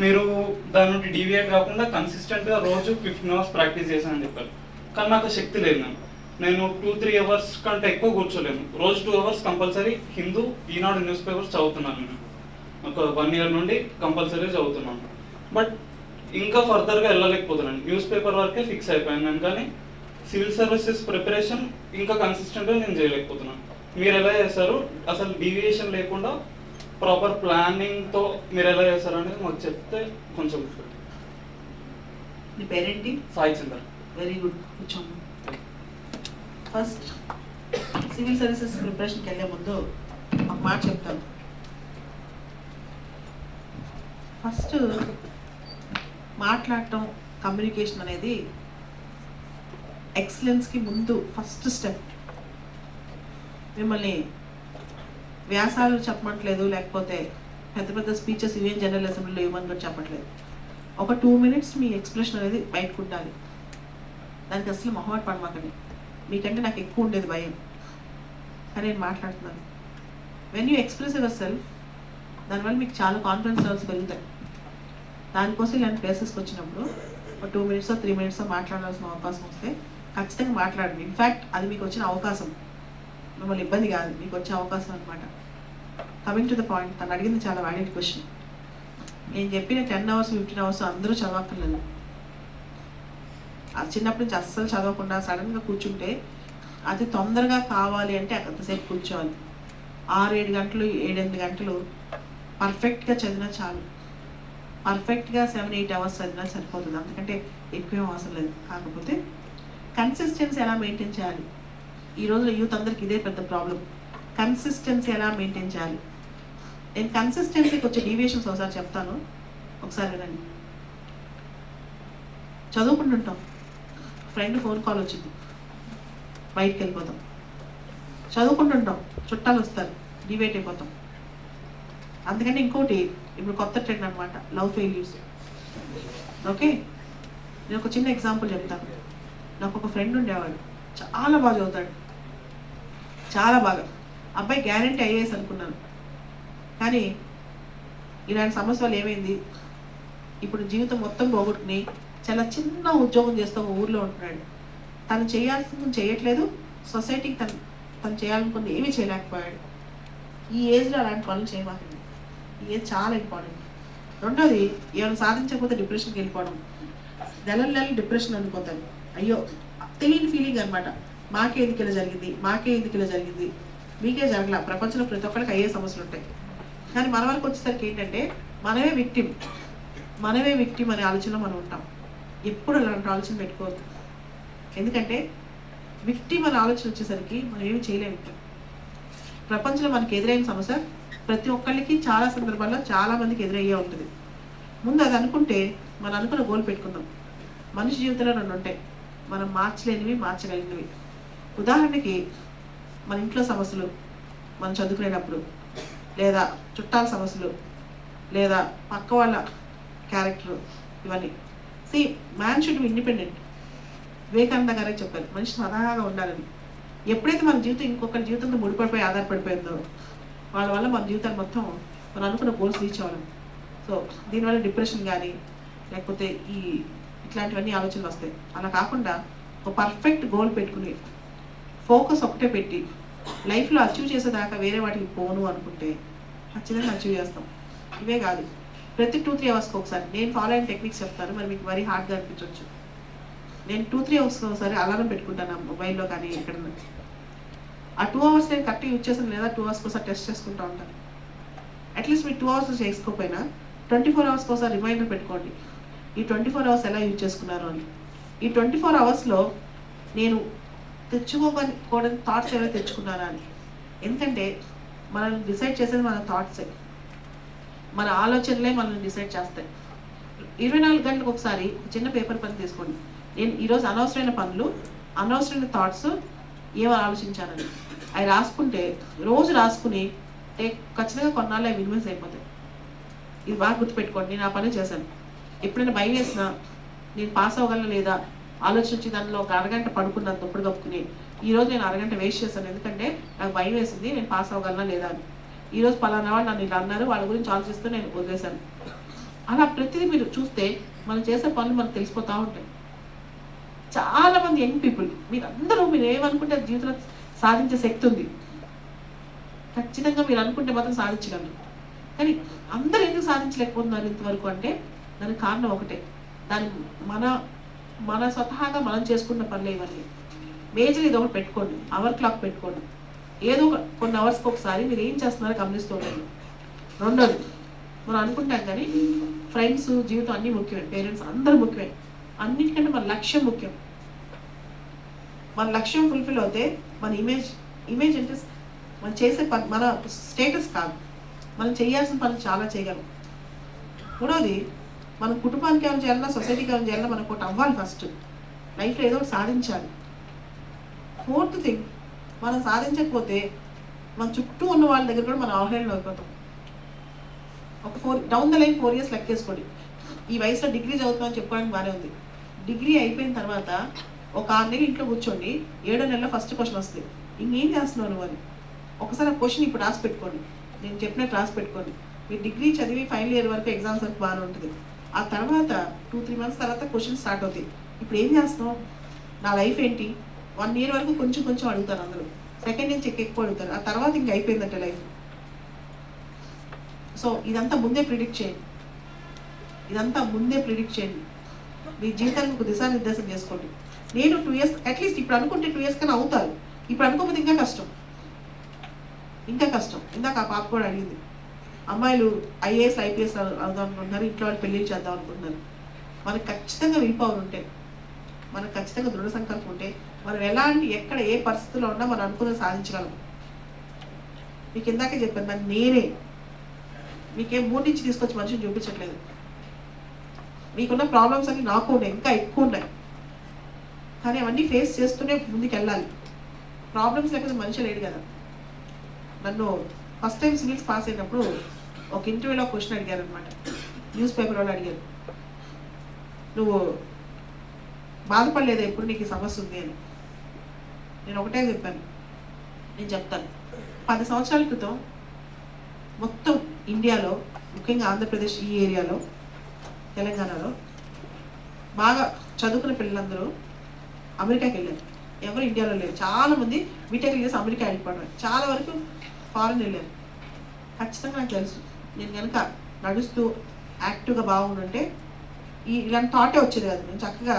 మీరు దాని నుండి డీవియేట్ కాకుండా కన్సిస్టెంట్గా రోజు 15 అవర్స్ ప్రాక్టీస్ చేశానని చెప్పారు. కానీ నాకు శక్తి లేదు. నేను 2-3 అవర్స్ కంటే ఎక్కువ కూర్చోలేను. రోజు 2 అవర్స్ కంపల్సరీ హిందూ, ఈనాడు న్యూస్ పేపర్స్ చదువుతున్నాను. నేను ఒక 1 ఇయర్ నుండి కంపల్సరీ చదువుతున్నాను. బట్ ఇంకా ఫర్దర్గా వెళ్ళలేకపోతున్నాను. న్యూస్ పేపర్ వరకే ఫిక్స్ అయిపోయాను కానీ సివిల్ సర్వీసెస్ ప్రిపరేషన్ ఇంకా కన్సిస్టెంట్గా నేను చేయలేకపోతున్నాను. మీరు ఎలా చేస్తారు? అసలు డీవియేషన్ లేకుండా ప్రాపర్ ప్లానింగ్తో మీరు ఎలా చేస్తారు అనేది మాకు చెప్తే కొంచెం. నీ పేరేంటి? సాయి చందర్. వెరీ గుడ్, కూర్చోండి. ఫస్ట్ సివిల్ సర్వీసెస్ ప్రిపరేషన్కి వెళ్ళే ముందు ఒక మాట చెప్తాను. ఫస్ట్ మాట్లాడటం, కమ్యూనికేషన్ అనేది ఎక్సలెన్స్కి ముందు ఫస్ట్ స్టెప్. మిమ్మల్ని వ్యాసాలు చెప్పట్లేదు, లేకపోతే పెద్ద పెద్ద స్పీచెస్ యూఎన్ జనరల్ అసెంబ్లీలో ఇవ్వమని కూడా చెప్పట్లేదు. ఒక 2 minutes మీ ఎక్స్ప్రెషన్ అనేది బయటకు ఉండాలి. దానికి అసలు మొహమాట పడమాకండి. మీకంటే నాకు ఎక్కువ ఉండేది భయం, కానీ నేను మాట్లాడుతున్నాను. When you express your self, దానివల్ల మీకు చాలా కాన్ఫిడెన్స్ లెవెల్స్ పెరుగుతాయి. దానికోసం ఇలాంటి ప్లేసెస్కి వచ్చినప్పుడు ఒక 2 minutes 3 minutes మాట్లాడాల్సిన అవకాశం వస్తే ఖచ్చితంగా మాట్లాడండి. ఇన్ఫ్యాక్ట్ అది మీకు వచ్చిన అవకాశం, మిమ్మల్ని ఇబ్బంది కాదు, మీకు వచ్చే అవకాశం అనమాట. కమింగ్ టు ద పాయింట్, తను అడిగింది చాలా వ్యాలిడ్ క్వశ్చన్. నేను చెప్పిన 10 hours 15 hours అందరూ చదవక్కర్లేదు. చిన్నప్పటి నుంచి అస్సలు చదవకుండా సడన్గా కూర్చుంటే అది తొందరగా కావాలి అంటే అంతసేపు కూర్చోవాలి. 6-7 గంటలు 7-8 గంటలు పర్ఫెక్ట్గా చదివినా చాలు. పర్ఫెక్ట్గా 7-8 hours చదివినా సరిపోతుంది, అందుకంటే ఎక్కువేం అవసరం లేదు. కాకపోతే కన్సిస్టెన్సీ ఎలా మెయింటైన్ చేయాలి? ఈ రోజులో యూత్ అందరికి ఇదే పెద్ద ప్రాబ్లం. కన్సిస్టెన్సీ ఎలా మెయింటైన్ చేయాలి? నేను కన్సిస్టెన్సీకి వచ్చే డీవియేషన్స్ ఒకసారి చెప్తాను, ఒకసారి వినండి. చదువుకుంటుంటాం, ఫ్రెండ్ ఫోన్ కాల్ వచ్చింది, బయటికి వెళ్ళిపోతాం. చదువుకుంటుంటాం, చుట్టాలు వస్తారు, డివేట్ అయిపోతాం. అందుకని ఇంకోటి ఇప్పుడు కొత్త ట్రెండ్ అనమాట, లవ్ ఫెయిల్యూర్స్. ఓకే, నేను ఒక చిన్న ఎగ్జాంపుల్ చెప్తాను. నాకు ఒక ఫ్రెండ్ ఉండేవాడు, చాలా బాగా చదువుతాడు, చాలా బాగా. అబ్బాయి గ్యారంటీ ఐఏఎస్ అనుకున్నాను, కానీ ఇలాంటి సమస్య వల్ల ఏమైంది, ఇప్పుడు జీవితం మొత్తం పోగొట్టుకుని చాలా చిన్న ఉద్యోగం చేస్తూ ఒక ఊర్లో ఉంటున్నాడు. తను చేయాల్సింది చేయట్లేదు, సొసైటీకి తను చేయాలనుకుంది ఏమీ చేయలేకపోయాడు. ఈ ఏజ్లో అలాంటి పనులు చేయమాకండి. ఈ ఏజ్ చాలా ఇంపార్టెంట్. రెండోది, ఏమైనా సాధించకపోతే డిప్రెషన్కి వెళ్ళిపోవడం. నెలలు డిప్రెషన్ అనుకోతాను. అయ్యో, తెలియని ఫీలింగ్ అనమాట. మాకే ఎందుకు ఇలా జరిగింది, మాకే ఎందుకు ఇలా జరిగింది, మీకే జరగల. ప్రపంచంలో ప్రతి ఒక్కరికి అయ్యే సమస్యలు ఉంటాయి. కానీ మన వరకు వచ్చేసరికి ఏంటంటే మనమే విక్టిమ్ అనే ఆలోచనలో మనం ఉంటాం. ఎప్పుడు అలాంటి ఆలోచన పెట్టుకోవద్దు. ఎందుకంటే విక్టిమ్ అనే ఆలోచన వచ్చేసరికి మనం ఏమి చేయలేము. ప్రపంచంలో మనకి ఎదురైన సమస్య ప్రతి ఒక్కరికి చాలా సందర్భాల్లో చాలా మందికి ఎదురయ్యే ఉంటుంది. ముందు అది అనుకుంటే మనం అనుకున్న గోల్ పెట్టుకుందాం. మనిషి జీవితంలో 2 ఉంటాయి, మనం మార్చలేనివి, మార్చగలిగినవి. ఉదాహరణకి మన ఇంట్లో సమస్యలు, మనం చదువుకునేటప్పుడు, లేదా చుట్టాల సమస్యలు, లేదా పక్క వాళ్ళ క్యారెక్టర్, ఇవన్నీ. Man should be independent. Vivekananda గారే చెప్పారు, మనిషి సదాగా ఉండాలని. ఎప్పుడైతే మన జీవితం ఇంకొకరి జీవితంతో ముడిపడిపోయి ఆధారపడిపోయిందో వాళ్ళ వల్ల మన జీవితాన్ని మొత్తం మనం అనుకున్న గోల్స్ రీచ్ అవ్వడం. సో దీనివల్ల డిప్రెషన్ కానీ లేకపోతే ఇట్లాంటివన్నీ ఆలోచనలు వస్తాయి. అలా కాకుండా ఒక పర్ఫెక్ట్ గోల్ పెట్టుకుని ఫోకస్ ఒకటే పెట్టి లైఫ్లో అచీవ్ చేసేదాకా వేరే వాటికి పోను అనుకుంటే ఖచ్చితంగా అచీవ్ చేస్తాం. ఇవే కాదు, ప్రతి 2-3 అవర్స్కి ఒకసారి నేను ఫాలో అయిన టెక్నిక్స్ చెప్తాను. మరి మీకు మరీ హార్డ్గా అనిపించవచ్చు. నేను 2-3 అవర్స్కి ఒకసారి అలారం పెట్టుకుంటాను మొబైల్లో కానీ ఎక్కడన్నా. ఆ 2 hours నేను కరెక్ట్గా యూజ్ చేసాను లేదా 2 hours ఒకసారి టెస్ట్ చేసుకుంటూ ఉంటాను. అట్లీస్ట్ మీరు 2 hours చేసుకోకపోయినా 24 hours ఒకసారి రిమైండర్ పెట్టుకోండి, ఈ 24 hours ఎలా యూజ్ చేసుకున్నారు అని. ఈ 24 hoursలో నేను తెచ్చుకోకూడని థాట్స్ ఏవైతే తెచ్చుకున్నారా అని. ఎందుకంటే మనం డిసైడ్ చేసేది మన థాట్సే, మన ఆలోచనలే మనల్ని డిసైడ్ చేస్తాయి. 24 గంటలకు ఒకసారి ఒక చిన్న పేపర్ పని తీసుకోండి. నేను ఈరోజు అనవసరమైన పనులు, అనవసరమైన థాట్స్ ఏమో ఆలోచించానని అవి రాసుకుంటే, రోజు రాసుకుని ఖచ్చితంగా కొన్నాళ్ళు అవి మినిమైజ్ అయిపోతాయి. ఇది బాగా గుర్తుపెట్టుకోండి. నేను ఆ పని చేశాను. ఎప్పుడైనా భయం వేసినా, నేను పాస్ అవ్వగలను లేదా ఆలోచన వచ్చి దానిలో ఒక అరగంట పడుకున్నాను తప్పుడు కప్పుకుని, ఈరోజు నేను అరగంట వేస్ట్ చేశాను ఎందుకంటే నాకు భయం వేసింది, నేను పాస్ అవ్వగలనా లేదా అని. ఈరోజు పలానా వాళ్ళు నన్ను ఇలా అన్నారు, వాళ్ళ గురించి ఆలోచిస్తూ నేను వదిలేశాను. అలా ప్రతిదీ మీరు చూస్తే మనం చేసే పనులు మనకు తెలిసిపోతూ ఉంటాయి. చాలామంది యంగ్ పీపుల్ మీరు ఏమనుకుంటే అది జీవితంలో సాధించే శక్తి ఉంది. ఖచ్చితంగా మీరు అనుకుంటే మాత్రం సాధించగలరు. కానీ అందరూ ఎందుకు సాధించలేకపోతున్నారు ఇంతవరకు అంటే దానికి కారణం ఒకటే. దాని మన స్వతహాగా మనం చేసుకున్న పనులు ఇవన్నీ. మేజర్ ఇది ఒకటి పెట్టుకోండి, అవర్ క్లాక్ పెట్టుకోండి. ఏదో కొన్ని అవర్స్కి ఒకసారి మీరు ఏం చేస్తున్నారో గమనిస్తూ ఉండండి. రెండోది, మనం అనుకుంటాం కానీ ఫ్రెండ్స్, జీవితం అన్నీ ముఖ్యమే, పేరెంట్స్ అందరూ ముఖ్యమే. అన్నిటికంటే మన లక్ష్యం ముఖ్యం. మన లక్ష్యం ఫుల్ఫిల్ అవుతే మన ఇమేజ్ అంటే మనం చేసే పని, మన స్టేటస్ కాదు, మనం చేయాల్సిన పనులు చాలా చేయగలం. మూడోది, మన కుటుంబానికి ఏమైనా చేయాలన్నా, సొసైటీకి ఏమైనా చేయాలన్నా మనకు ఒకటి అవ్వాలి. ఫస్ట్ లైఫ్లో ఏదో ఒకటి సాధించాలి. ఫోర్త్ థింగ్, మనం సాధించకపోతే మన చుట్టూ ఉన్న వాళ్ళ దగ్గర కూడా మనం అవహేళన అయిపోతాం. ఒక 4 years లెక్కేసుకోండి. ఈ వయసులో డిగ్రీ చదువుతామని చెప్పుకోవడానికి బాగానే ఉంది. డిగ్రీ అయిపోయిన తర్వాత ఒక 6 నెలలు ఇంట్లో కూర్చోండి, 7వ నెలలో ఫస్ట్ క్వశ్చన్ వస్తుంది, ఇంకేం చేస్తున్నావు నువ్వు అని. ఒకసారి ఆ క్వశ్చన్ ఇప్పుడు రాసి పెట్టుకోండి, నేను చెప్పినట్టు రాసి పెట్టుకోండి. మీరు డిగ్రీ చదివి ఫైనల్ ఇయర్ వరకు ఎగ్జామ్స్ వరకు బాగానే ఉంటుంది. ఆ తర్వాత 2-3 months తర్వాత క్వశ్చన్ స్టార్ట్ అవుతాయి. ఇప్పుడు ఏం చేస్తున్నావు, నా లైఫ్ ఏంటి. 1 year వరకు కొంచెం అడుగుతారు అందరూ, సెకండ్ నుంచి ఎక్కువ అడుగుతారు. ఆ తర్వాత ఇంక అయిపోయిందంటే లైఫ్. సో ఇదంతా ముందే ప్రిడిక్ట్ చేయండి. మీ జీవితానికి ఒక దిశానిర్దేశం చేసుకోండి. నేను 2 years అట్లీస్ట్ ఇప్పుడు అనుకుంటే 2 years కన్నా అవుతారు. ఇప్పుడు అనుకోకపోతే ఇంకా కష్టం. ఇందాక ఆ పాప కూడా అడిగింది, అమ్మాయిలు IAS IPS అవుదాం అనుకుంటున్నారు, ఇంట్లో వాళ్ళు పెళ్ళిళ్ళు చేద్దాం అనుకుంటున్నారు. మనకు ఖచ్చితంగా విల్ పవర్ ఉంటే, మనకు ఖచ్చితంగా దృఢ సంకల్పం ఉంటే, మనం ఎక్కడ ఏ పరిస్థితుల్లో ఉన్నా మనం అనుకున్నది సాధించగలం. మీకు ఇందాకే చెప్పాను, దాన్ని నేనే మీకేం 3 నుంచి తీసుకొచ్చి మనిషిని చూపించట్లేదు. మీకున్న ప్రాబ్లమ్స్ అన్ని నాకు ఉన్నాయి, ఇంకా ఎక్కువ ఉన్నాయి. కానీ అవన్నీ ఫేస్ చేస్తూనే ముందుకు వెళ్ళాలి. ప్రాబ్లమ్స్ లేకపోతే మనిషి లేడు కదా. నన్ను ఫస్ట్ టైం సివిల్స్ పాస్ అయినప్పుడు ఒక ఇంటర్వ్యూలో క్వశ్చన్ అడిగారు అనమాట. న్యూస్ పేపర్ వాళ్ళు అడిగారు, నువ్వు బాధపడలేదా ఎప్పుడు నీకు సమస్య ఉంది అని. నేను ఒకటే చెప్పాను, నేను చెప్తాను. 10 సంవత్సరాల క్రితం మొత్తం ఇండియాలో, ముఖ్యంగా ఆంధ్రప్రదేశ్ ఈ ఏరియాలో, తెలంగాణలో బాగా చదువుకున్న పిల్లలందరూ అమెరికాకి వెళ్ళారు. ఎవరు ఇండియాలో లేరు. చాలామంది బీటెక్ చేసి అమెరికా వెళ్ళిపోవడం, చాలా వరకు ఫారెన్ వెళ్ళారు. ఖచ్చితంగా నాకు తెలుసు, నేను కనుక నడుస్తూ యాక్టివ్గా బాగుంటుంటే ఇలాంటి థాటే వచ్చేది కాదు. నేను చక్కగా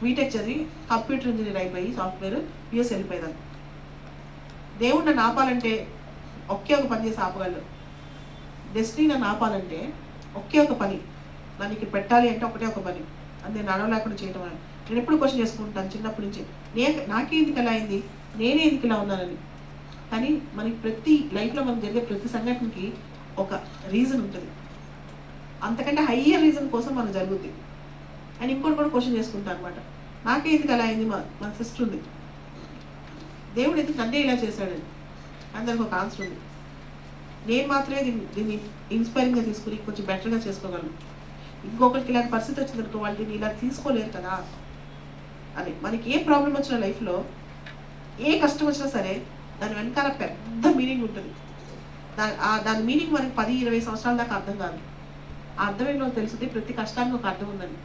బీటెక్ చదివి కంప్యూటర్ ఇంజనీర్ అయిపోయి సాఫ్ట్వేర్ యూఎస్ వెళ్ళిపోయేదాన్ని. దేవుడు నన్ను ఆపాలంటే ఒకే ఒక పని చేసి ఆపగలరు. డెస్టినీ నన్ను ఆపాలంటే ఒకే ఒక పని, నన్ను ఇక్కడ పెట్టాలి అంటే ఒకటే ఒక పని, అది నేను నడవలేకుండా చేయటం అని. నేను ఎప్పుడు క్వశ్చన్ చేసుకుంటాను చిన్నప్పటి నుంచి, నాకే ఎందుకు ఎలా అయింది, నేనే ఎందుకు ఇలా ఉన్నానని. కానీ మనకి ప్రతి లైఫ్లో మనం జరిగే ప్రతి సంఘటనకి ఒక రీజన్ ఉంటుంది. అంతకంటే హయ్యర్ రీజన్ కోసం మనం జరుగుద్ది. అండ్ ఇంకోటి కూడా క్వశ్చన్ చేసుకుంటాను అనమాట, నాకే ఎందుకు అలా అయింది. మా సిస్టర్ ఉంది, దేవుడు ఎందుకు నన్నే ఇలా చేశాడని. అందరికి ఒక ఆన్సర్ ఉంది. నేను మాత్రమే దీన్ని ఇన్స్పైరింగ్గా తీసుకుని కొంచెం బెటర్గా చేసుకోగలను. ఇంకొకరికి ఇలాంటి పరిస్థితి వచ్చిందనుకో, వాళ్ళు దీన్ని ఇలా తీసుకోలేరు కదా అని. మనకి ఏ ప్రాబ్లం వచ్చినా లైఫ్లో, ఏ కష్టం వచ్చినా సరే, దాని వెనకాల పెద్ద మీనింగ్ ఉంటుంది. దాని మీనింగ్ మనకి 10-20 సంవత్సరాల దాకా అర్థం కాదు. ఆ అర్థం ఏంటో తెలిసింది, ప్రతి కష్టానికి ఒక అర్థం ఉందని.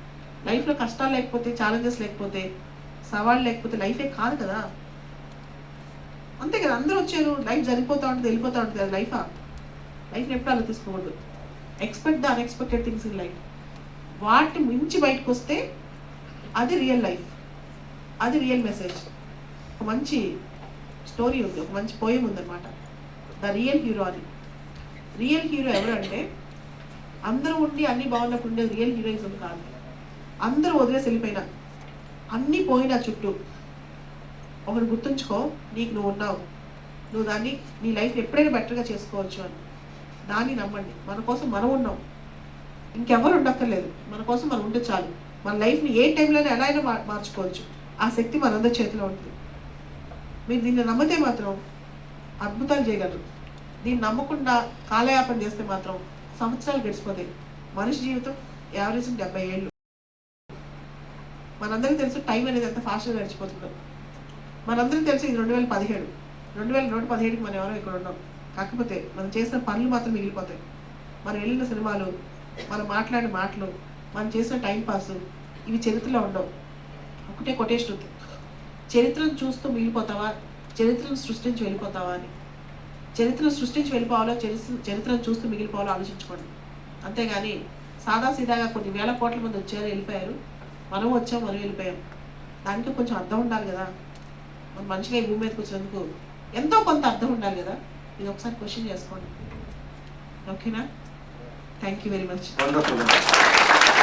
లైఫ్లో కష్టాలు లేకపోతే, ఛాలెంజెస్ లేకపోతే, సవాళ్ళు లేకపోతే లైఫే కాదు కదా. అంతే కదా, అందరూ వచ్చారు, లైఫ్ జరిగిపోతూ ఉంటుంది, వెళ్ళిపోతూ ఉంటుంది కదా. లైఫ్ని ఎప్పుడు అలా తీసుకోకూడదు. Expect the unexpected things in life. వాటిని మించి బయటకు వస్తే అది రియల్ లైఫ్, అది రియల్ మెసేజ్. ఒక మంచి స్టోరీ ఉంది, ఒక మంచి పోయం ఉందన్నమాట, ద రియల్ హీరో అని. రియల్ హీరో ఎవరు అంటే, అందరూ ఉండి అన్నీ బాగున్నప్పుడు ఉండేది రియల్ హీరోయిజం కాదు. అందరూ వదిలేసి వెళ్ళిపోయినా, అన్నీ పోయినా చుట్టూ, ఒకటి గుర్తుంచుకో, నీకు నువ్వు ఉన్నావు, నువ్వు దాన్ని నీ లైఫ్ ఎప్పుడైనా బెటర్గా చేసుకోవచ్చు అని. దాన్ని నమ్మండి. మన కోసం మనం ఉన్నాం, ఇంకెవరు ఉండక్కర్లేదు. మన కోసం మనం ఉంటే చాలు. మన లైఫ్ని ఏ టైంలోనే ఎలా అయినా మార్చుకోవచ్చు. ఆ శక్తి మనందరి చేతిలో ఉంటుంది. మీరు దీన్ని నమ్మితే మాత్రం అద్భుతాలు చేయగలరు. దీన్ని నమ్మకుండా కాలయాపన చేస్తే మాత్రం సంవత్సరాలు గడిచిపోతాయి. మనిషి జీవితం యావరేజ్ 70 ఏళ్ళు. మనందరికీ తెలుసు టైం అనేది ఎంత ఫాస్ట్గా గడిచిపోతుందో. మనందరికీ తెలుసు ఇది 2017. 2117కి మనం ఎవరో ఇక్కడ ఉన్నాం. కాకపోతే మనం చేసిన పనులు మాత్రం మిగిలిపోతాయి. మనం వెళ్ళిన సినిమాలు, మనం మాట్లాడిన మాటలు, మనం చేసిన టైం పాస్, ఇవి చరిత్రలో ఉండవు. ఒకటే కొటేషన్ ఉంది, చరిత్రను చూస్తూ మిగిలిపోతావా, చరిత్రను సృష్టించి వెళ్ళిపోతావా అని. చరిత్రను సృష్టించి వెళ్ళిపోవాలో, చరిత్రను చూస్తూ మిగిలిపోవాలో ఆలోచించుకోండి. అంతేగాని సాదాసీదాగా కొన్ని వేల కోట్ల మంది వచ్చారు, వెళ్ళిపోయారు, మనం వచ్చాం, మనం వెళ్ళిపోయాం. దానికి కొంచెం అర్థం ఉండాలి కదా. మన మనిషిగా ఈ భూమి మీదకి వచ్చినందుకు ఎంతో కొంత అర్థం ఉండాలి కదా. ఇది ఒకసారి క్వశ్చన్ చేసుకోండి. ఓకేనా? Thank you very much. Wonderful.